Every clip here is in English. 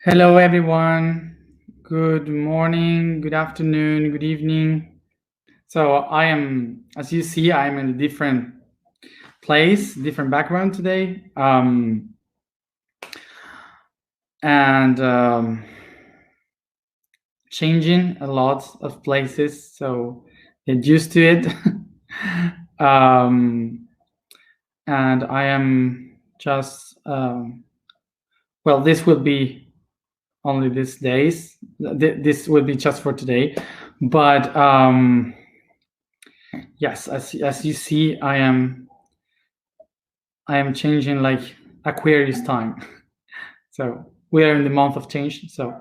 Hello, everyone. Good morning, good afternoon, good evening. So I am, as you see, I am in a different place, different background today. And changing a lot of places, so get used to it. And I am just, well, this will be only these days. This will be just for today. But yes, as you see, I am changing like Aquarius time. So we are in the month of change. So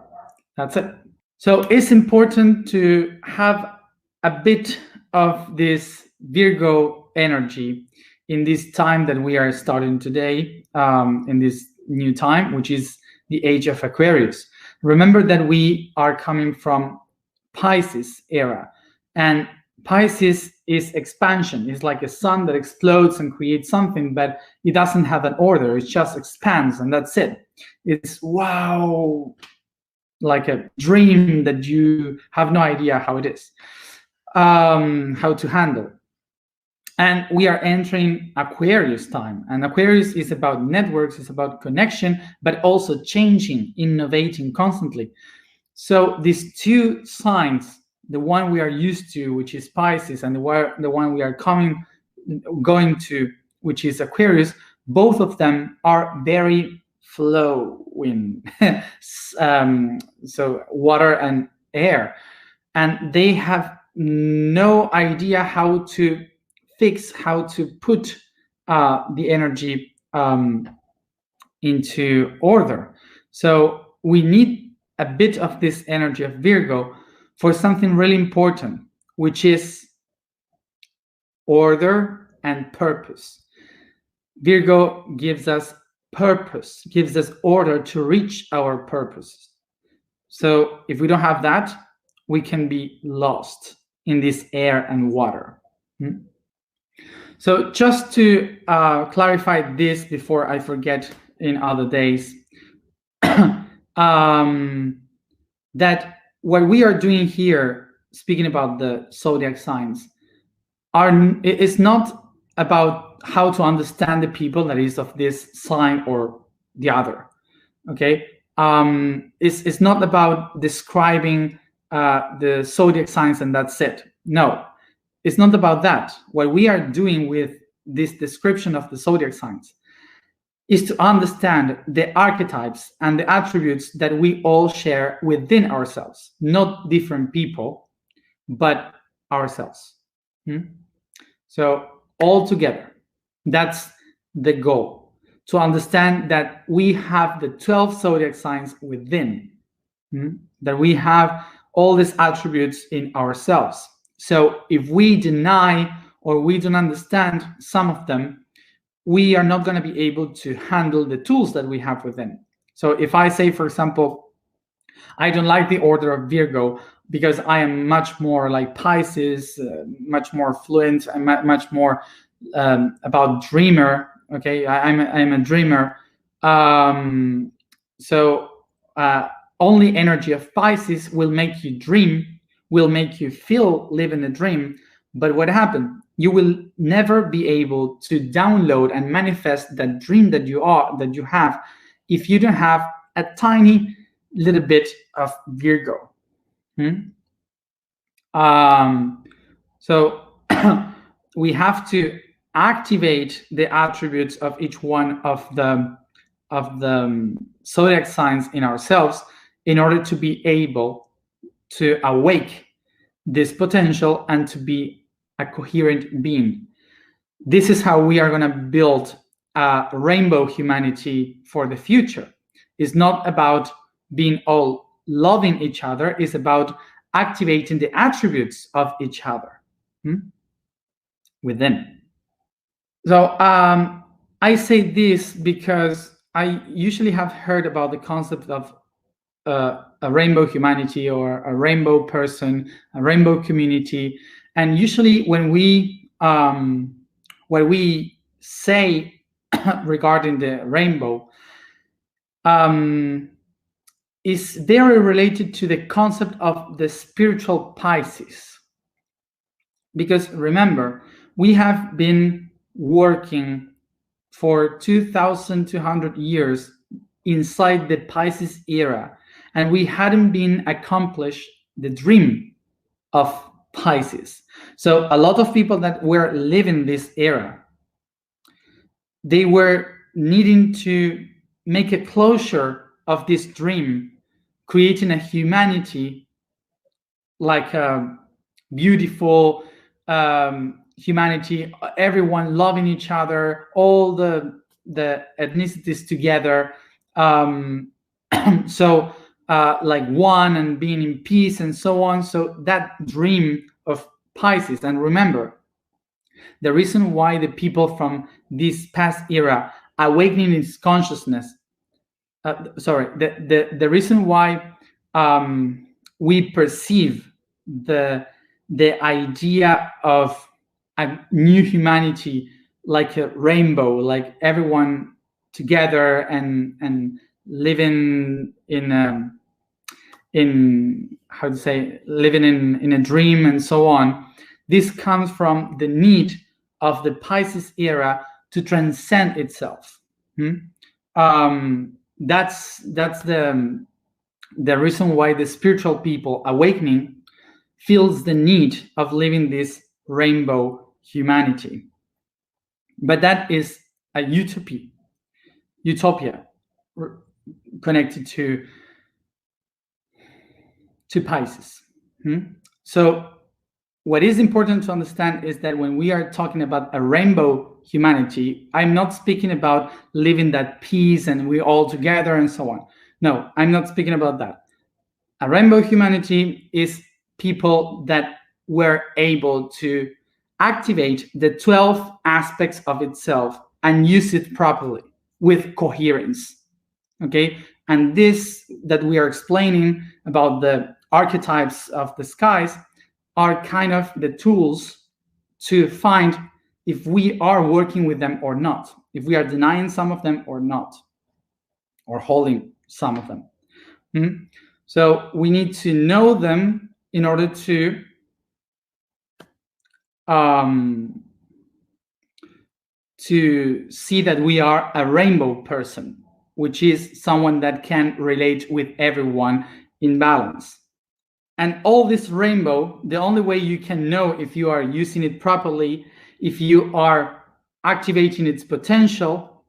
that's it. So it's important to have a bit of this Virgo energy in this time that we are starting today, in this new time, which is the age of Aquarius. Remember that we are coming from Pisces era, and Pisces is expansion. It's like a sun that explodes and creates something, but it doesn't have an order. It just expands, and that's it. It's wow, like a dream that you have no idea how it is, how to handle. And we are entering Aquarius time. And Aquarius is about networks, it's about connection, but also changing, innovating constantly. So these two signs, the one we are used to, which is Pisces, and the one we are going to, which is Aquarius, both of them are very flowing. So water and air. And they have no idea how to fix, how to put the energy into order. So we need a bit of this energy of Virgo for something really important, which is order and purpose. Virgo gives us purpose, gives us order to reach our purpose. So if we don't have that, we can be lost in this air and water. So just to clarify this before I forget in other days, that what we are doing here, speaking about the zodiac signs, is not about how to understand the people that is of this sign or the other. Okay, it's not about describing the zodiac signs and that's it. No, it's not about that. What we are doing with this description of the zodiac signs is to understand the archetypes and the attributes that we all share within ourselves, not different people, but ourselves. So all together, that's the goal, to understand that we have the 12 zodiac signs within, that we have all these attributes in ourselves. So if we deny or we don't understand some of them, we are not going to be able to handle the tools that we have within. So if I say, for example, I don't like the order of Virgo because I am much more like Pisces, much more fluent, and much more about dreamer. Okay, I'm a dreamer. So only energy of Pisces will make you dream, will make you live in a dream. But what happened? You will never be able to download and manifest that dream that you have if you don't have a tiny little bit of Virgo. So we have to activate the attributes of each one of the zodiac signs in ourselves in order to be able to awake this potential and to be a coherent being. This is how we are going to build a rainbow humanity for the future. It's not about being all loving each other. It's about activating the attributes of each other within. So I say this because I usually have heard about the concept of a rainbow humanity or a rainbow person, a rainbow community. And usually when we what we say regarding the rainbow, is very related to the concept of the spiritual Pisces. Because remember, we have been working for 2,200 years inside the Pisces era, and we hadn't been accomplished the dream of Pisces. So a lot of people that were living this era, they were needing to make a closure of this dream, creating a humanity like a beautiful humanity, everyone loving each other, all the ethnicities together, so like one and being in peace and so on. So that dream of Pisces. And remember, the reason why the people from this past era awakening its consciousness, the reason why we perceive the idea of a new humanity like a rainbow, like everyone together and living in how to say, living in a dream and so on. This comes from the need of the Pisces era to transcend itself. That's the reason why the spiritual people awakening feels the need of living this rainbow humanity. But that is a utopia connected to Pisces. So what is important to understand is that when we are talking about a rainbow humanity, I'm not speaking about living that peace and we're all together and so on. No, I'm not speaking about that. A rainbow humanity is people that were able to activate the 12 aspects of itself and use it properly with coherence. Okay, and this that we are explaining about the archetypes of the skies are kind of the tools to find if we are working with them or not, if we are denying some of them or not, or holding some of them. So we need to know them in order to see that we are a rainbow person, which is someone that can relate with everyone in balance. And all this rainbow, the only way you can know if you are using it properly, if you are activating its potential,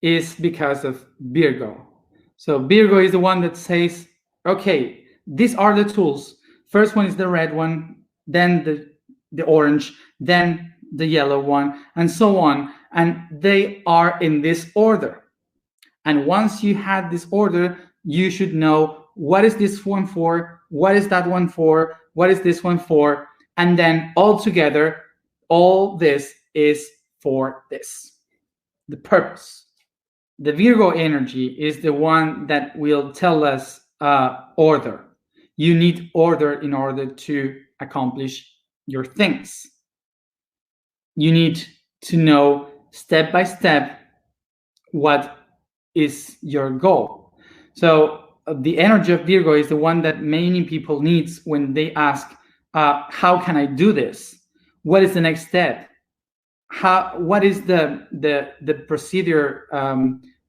is because of Virgo. So Virgo is the one that says, okay, these are the tools. First one is the red one, then the orange, then the yellow one, and so on. And they are in this order. And once you had this order, you should know what is this one for, what is that one for, what is this one for, and then all together, all this is for this, the purpose. The Virgo energy is the one that will tell us order. You need order in order to accomplish your things. You need to know step by step what is your goal. So the energy of Virgo is the one that many people needs when they ask, how can I do this? What is the next step? What is the procedure?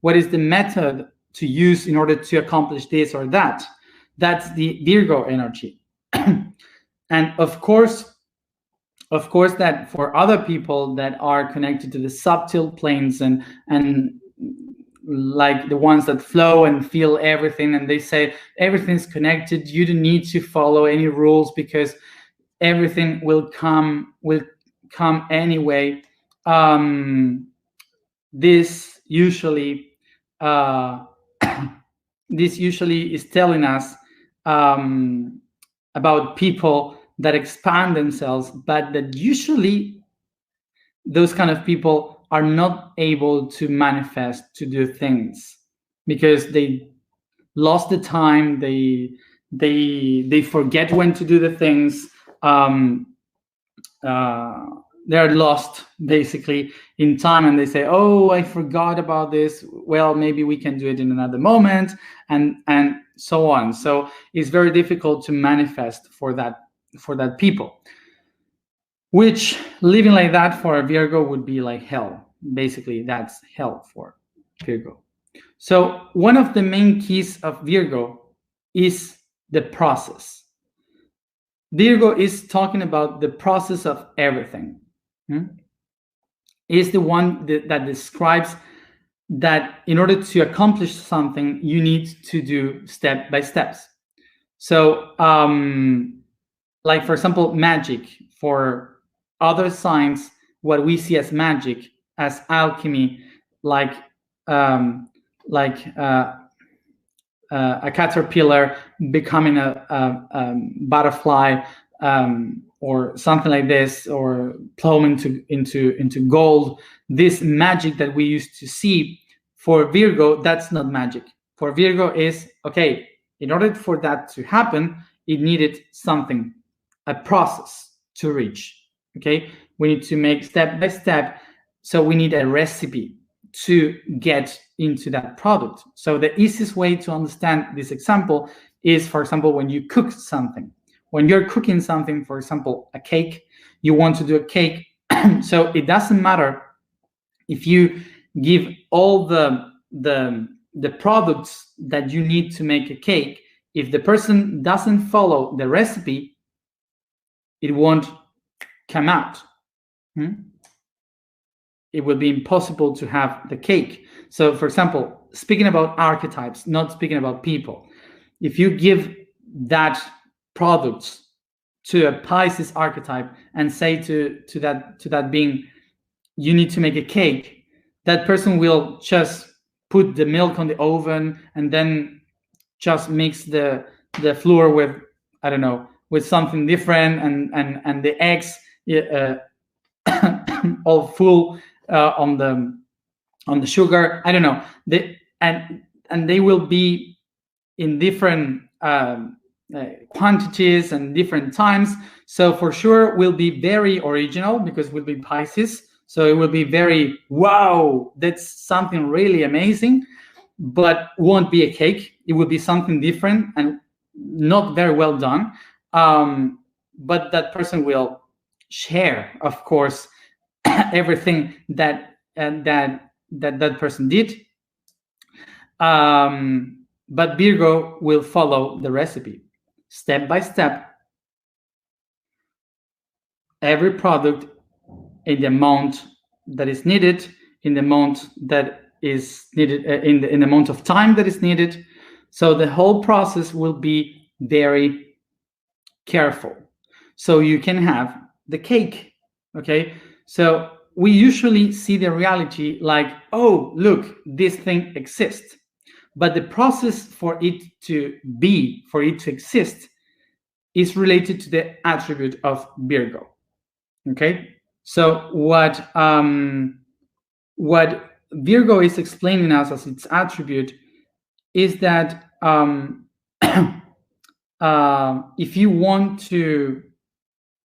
What is the method to use in order to accomplish this or that? That's the Virgo energy. And of course that for other people that are connected to the subtle planes and like the ones that flow and feel everything, and they say everything's connected, you don't need to follow any rules because everything will come anyway. This usually is telling us about people that expand themselves, but that usually those kind of people are not able to manifest, to do things, because they lost the time, they forget when to do the things, they're lost basically in time, and they say, oh, I forgot about this, well, maybe we can do it in another moment, and so on. So it's very difficult to manifest for that people, which living like that for a Virgo would be like hell. Basically, that's hell for Virgo. So one of the main keys of Virgo is the process. Virgo is talking about the process of everything. Is the one that describes that in order to accomplish something, you need to do step by steps. So, like for example, magic. For other signs, what we see as magic, as alchemy, like a caterpillar becoming a butterfly, or something like this, or plowing into gold. This magic that we used to see, for Virgo, that's not magic. For Virgo is, okay, in order for that to happen, it needed something, a process to reach. Okay, we need to make step by step. So we need a recipe to get into that product. So the easiest way to understand this example is, for example, when you cook something. When you're cooking something, for example, a cake, you want to do a cake. So it doesn't matter if you give all the products that you need to make a cake. If the person doesn't follow the recipe, it won't come out. It will be impossible to have the cake. So, for example, speaking about archetypes, not speaking about people, if you give that products to a Pisces archetype and say to that being, you need to make a cake, that person will just put the milk on the oven and then just mix the flour with, I don't know, with something different, and the eggs all full on the sugar. I don't know. And they will be in different quantities and different times. So for sure will be very original, because we'll be Pisces. So it will be very, wow, that's something really amazing, but won't be a cake. It will be something different and not very well done. But that person will share, of course, everything that person did. But Virgo will follow the recipe step by step. Every product in the amount that is needed, in the amount that is needed, in the amount of time that is needed. So the whole process will be very careful, so you can have the cake. Okay, so we usually see the reality like, oh, look, this thing exists. But the process for it to be, for it to exist, is related to the attribute of Virgo. Okay, so what Virgo is explaining us as its attribute is that if you want to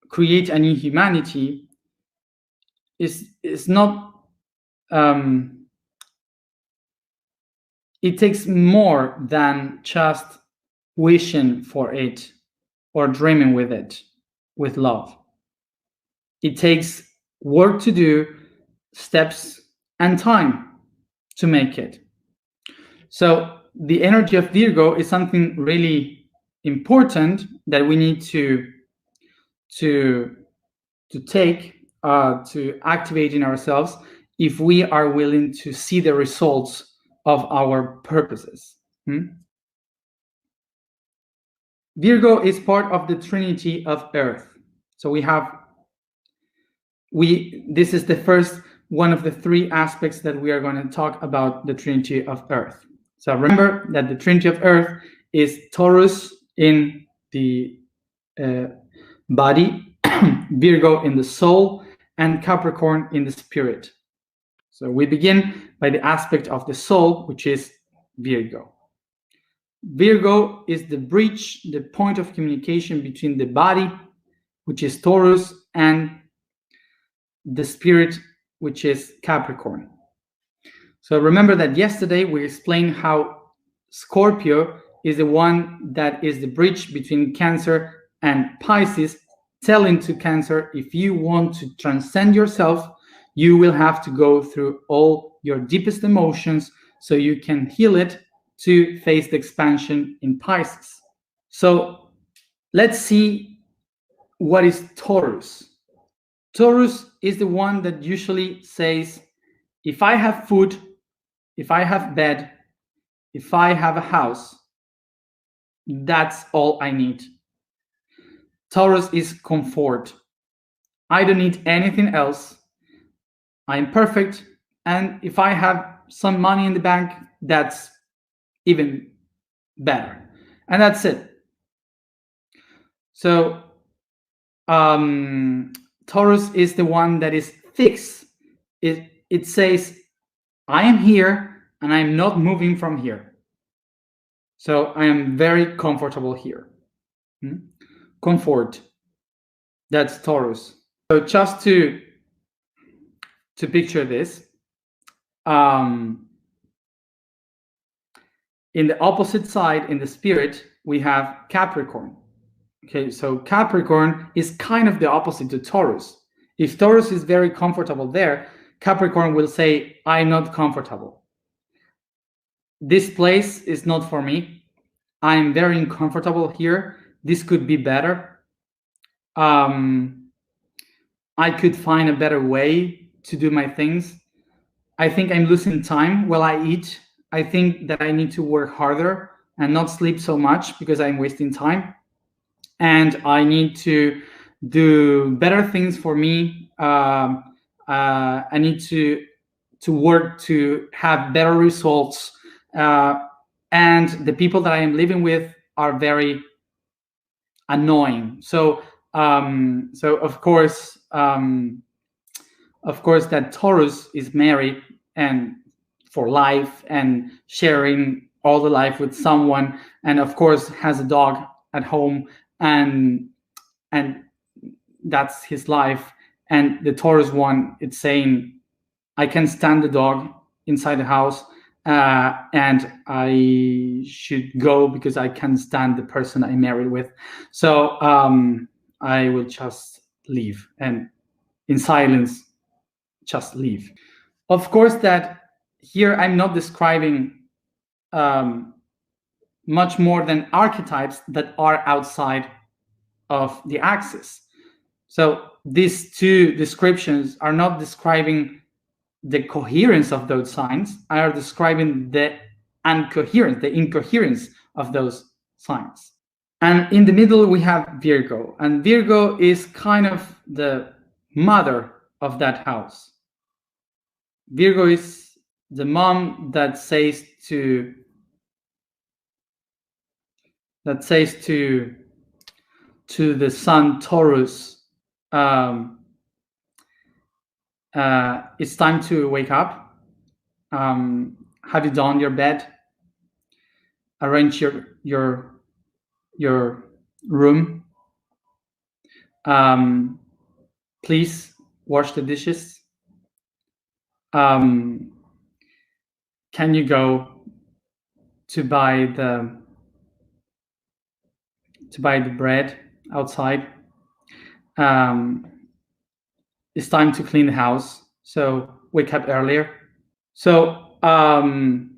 create a new humanity, is not. It takes more than just wishing for it or dreaming with it, with love. It takes work to do, steps, and time to make it. So the energy of Virgo is something really important that we need to take, to activate in ourselves, if we are willing to see the results of our purposes. Virgo is part of the Trinity of Earth. So this is the first one of the three aspects that we are going to talk about, the Trinity of Earth. So remember that the Trinity of Earth is Taurus in the body, Virgo in the soul, and Capricorn in the spirit. So we begin by the aspect of the soul, which is Virgo. Virgo is the bridge, the point of communication between the body, which is Taurus, and the spirit, which is Capricorn. So remember that yesterday we explained how Scorpio is the one that is the bridge between Cancer and Pisces, telling to Cancer, if you want to transcend yourself, you will have to go through all your deepest emotions so you can heal it to face the expansion in Pisces. So let's see what is Taurus. Taurus is the one that usually says, if I have food, if I have bed, if I have a house, that's all I need. Taurus is comfort. I don't need anything else. I'm perfect. And if I have some money in the bank, that's even better. And that's it. So Taurus is the one that is fixed. It says, I am here and I'm not moving from here. So I am very comfortable here. Comfort. That's Taurus. So just to picture this, in the opposite side, in the spirit, we have Capricorn. Okay, so Capricorn is kind of the opposite to Taurus. If Taurus is very comfortable there, Capricorn will say, I'm not comfortable. This place is not for me. I'm very uncomfortable here. This could be better. I could find a better way to do my things. I think I'm losing time while I eat. I think that I need to work harder and not sleep so much because I'm wasting time. And I need to do better things for me. I need to work to have better results. And the people that I am living with are very annoying. So of course that Taurus is married and for life and sharing all the life with someone, and of course has a dog at home, and that's his life. And the Taurus one, it's saying, I can stand the dog inside the house, and I should go because I can't stand the person I married with. So I will just leave, and in silence, just leave. Of course, that here I'm not describing much more than archetypes that are outside of the axis. So these two descriptions are not describing the coherence of those signs, are describing the incoherence of those signs. And in the middle, we have Virgo. And Virgo is kind of the mother of that house. Virgo is the mom that says to the sun Taurus, it's time to wake up. Have you done your bed? Arrange your room. Please wash the dishes. Can you go to buy the bread outside? It's time to clean the house, so wake up earlier. So and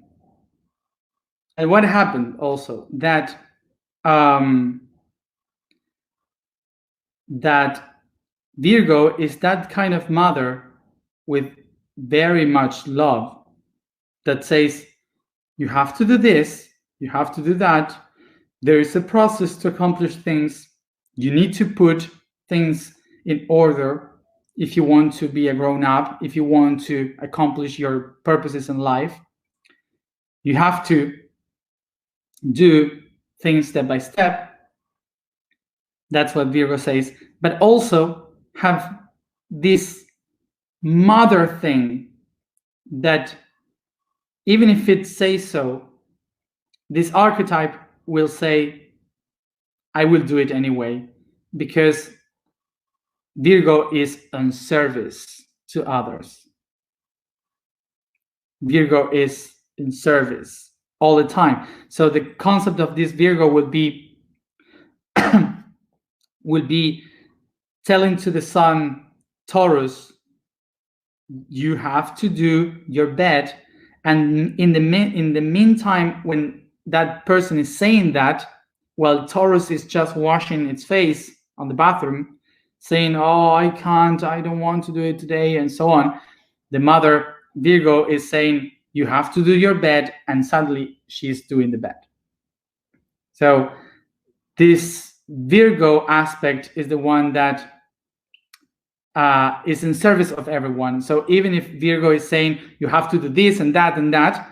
what happened also, that Virgo is that kind of mother with very much love that says, you have to do this, you have to do that. There is a process to accomplish things. You need to put things in order if you want to be a grown-up, if you want to accomplish your purposes in life. You have to do things step by step. That's what Virgo says. But also have this mother thing that even if it says so, this archetype will say, I will do it anyway, because Virgo is on service to others. Virgo is in service all the time. So the concept of this Virgo would be telling to the sun, Taurus, you have to do your bed. And in the meantime, when that person is saying that, while Taurus is just washing its face on the bathroom, saying, oh, I can't, I don't want to do it today, and so on, the mother Virgo is saying, you have to do your bed, and suddenly she's doing the bed. So this Virgo aspect is the one that is in service of everyone. So even if Virgo is saying you have to do this and that,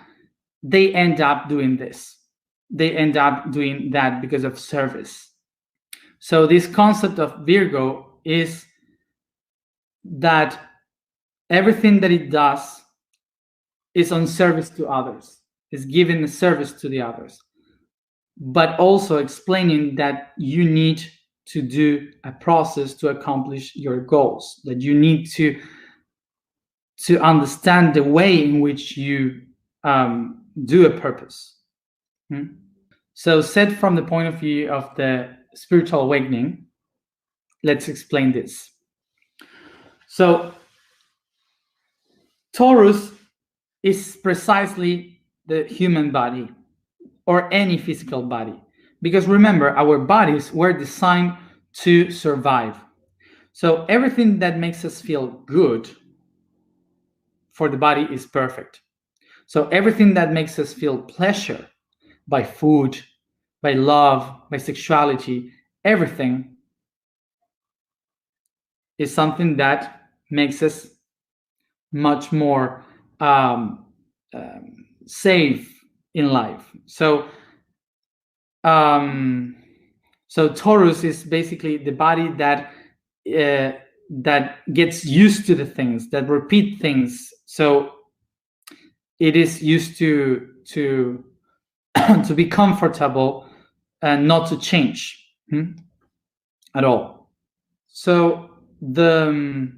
they end up doing this. They end up doing that because of service. So this concept of Virgo is that everything that it does is on service to others, is giving a service to the others, but also explaining that you need to do a process to accomplish your goals, that you need to understand the way in which you do a purpose. So set from the point of view of the spiritual awakening, let's explain this. So Taurus is precisely the human body or any physical body. Because remember, our bodies were designed to survive. So everything that makes us feel good for the body is perfect. So everything that makes us feel pleasure by food, by love, by sexuality, everything is something that makes us much more safe in life. So Taurus is basically the body that gets used to the things, that repeat things. So it is used to to be comfortable and not to change at all. So the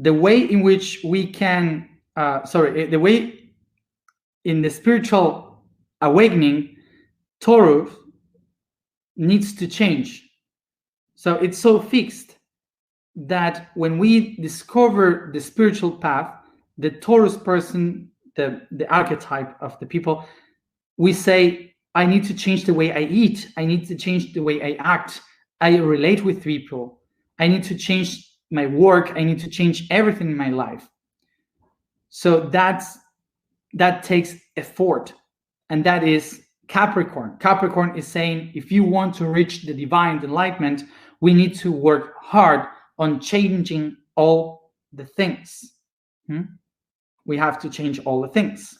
way in which we can the way in the spiritual awakening, Taurus needs to change. So it's so fixed that when we discover the spiritual path, the Taurus person, the archetype of the people, we say, I need to change the way I eat. I need to change the way I act. I relate with people. I need to change my work. I need to change everything in my life. So that takes effort. And that is Capricorn. Capricorn is saying, if you want to reach the divine enlightenment, we need to work hard on changing all the things. We have to change all the things.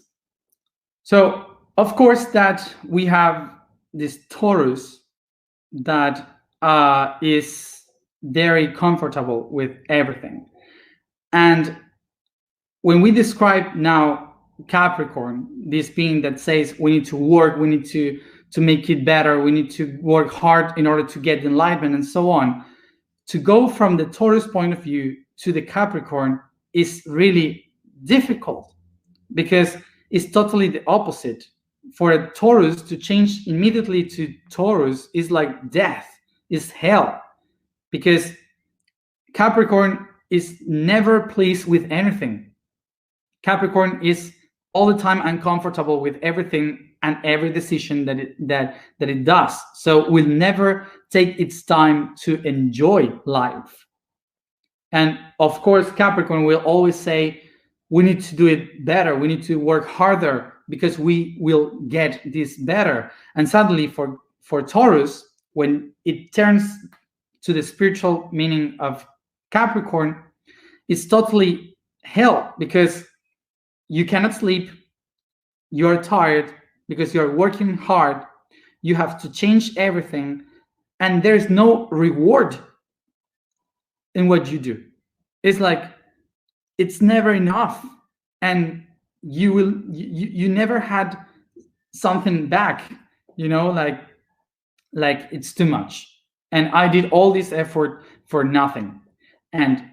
So, of course, that we have this Taurus that is very comfortable with everything. And when we describe now Capricorn, this being that says we need to work, we need to make it better, we need to work hard in order to get enlightenment and so on, to go from the Taurus point of view to the Capricorn is really difficult because it's totally the opposite. For a Taurus to change immediately to Taurus is like death, is hell, because Capricorn is never pleased with anything. Capricorn is all the time uncomfortable with everything and every decision that it does. So will never take its time to enjoy life. And of course, Capricorn will always say, we need to do it better. We need to work harder because we will get this better. And suddenly for Taurus, when it turns to the spiritual meaning of Capricorn, it's totally hell because you cannot sleep. You're tired because you're working hard. You have to change everything. And there's no reward in what you do. It's like, it's never enough. And you never had something back, like it's too much. and I did all this effort for nothing, and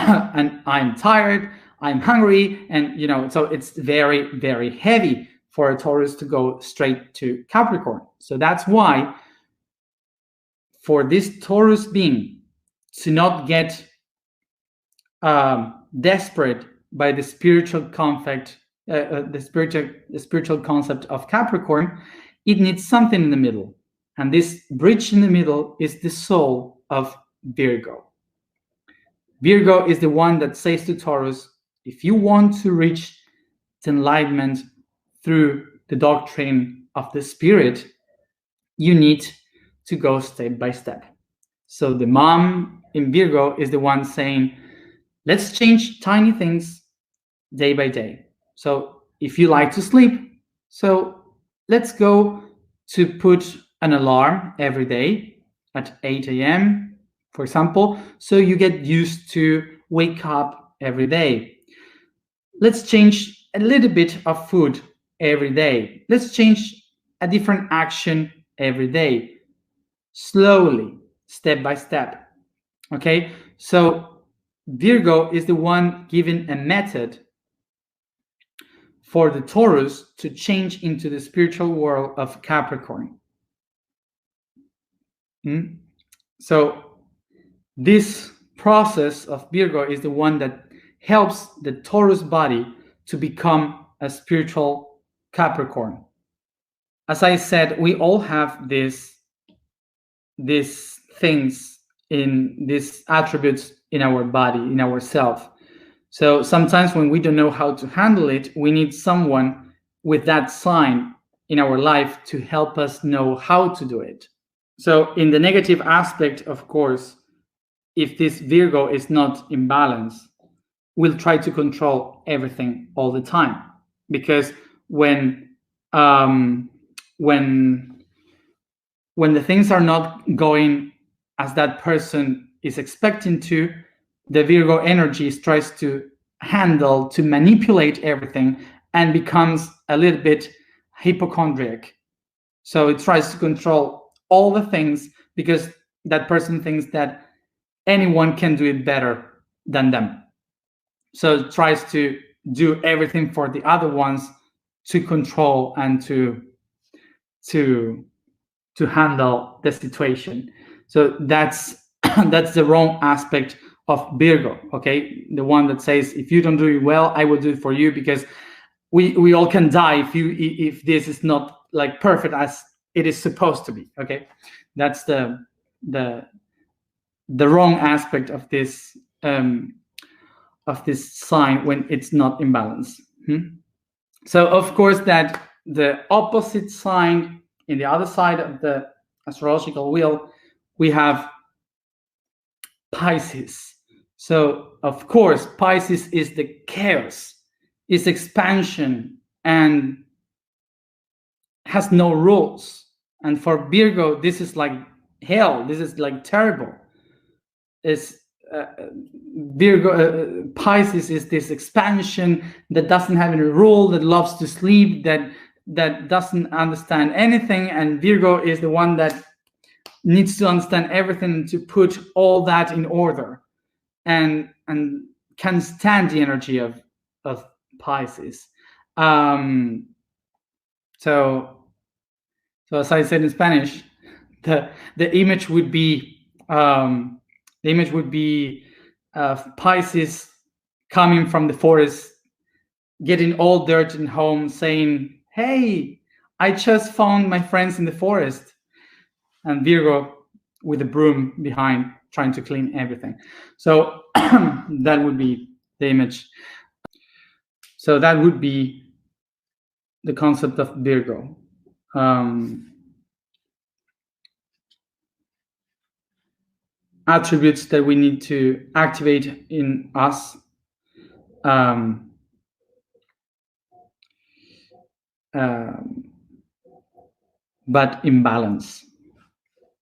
and I'm tired, I'm hungry, and so it's very, very heavy for a Taurus to go straight to Capricorn. So that's why for this Taurus being to not get desperate by the spiritual concept, the spiritual concept of Capricorn, it needs something in the middle, and this bridge in the middle is the soul of Virgo. Virgo is the one that says to Taurus, if you want to reach the enlightenment through the doctrine of the spirit, you need to go step by step. So the mom in Virgo is the one saying, let's change tiny things day by day. So if you like to sleep, so let's go to put an alarm every day at 8 a.m., for example, so you get used to wake up every day. Let's change a little bit of food every day. Let's change a different action every day, slowly, step by step. Okay, so Virgo is the one giving a method for the Taurus to change into the spiritual world of Capricorn. So this process of Virgo is the one that helps the Taurus body to become a spiritual Capricorn. As I said, we all have these things, in these attributes in our body, in ourself. So sometimes when we don't know how to handle it, we need someone with that sign in our life to help us know how to do it. So in the negative aspect, of course, if this Virgo is not in balance, we'll try to control everything all the time, because when the things are not going as that person is expecting to, the Virgo energy tries to handle, to manipulate everything, and becomes a little bit hypochondriac. So it tries to control all the things because that person thinks that anyone can do it better than them. So it tries to do everything for the other ones to control and to handle the situation. So that's the wrong aspect of Virgo. Okay, the one that says, if you don't do it well, I will do it for you, because we all can die if this is not like perfect as it is supposed to be. Okay, that's the wrong aspect of this sign when it's not in balance. So of course that the opposite sign in the other side of the astrological wheel, we have Pisces. So of course Pisces is the chaos, is expansion, and has no rules. And for Virgo, this is like hell. This is like terrible. Is Virgo, Pisces is this expansion that doesn't have any rule, that loves to sleep, that doesn't understand anything, and Virgo is the one that needs to understand everything, to put all that in order, and can stand the energy of Pisces. So as I said in Spanish, the image would be Pisces coming from the forest, getting all dirt in home, saying, "Hey, I just found my friends in the forest," and Virgo with a broom behind, trying to clean everything. So that would be the image. So that would be the concept of Virgo. Attributes that we need to activate in us. But in balance.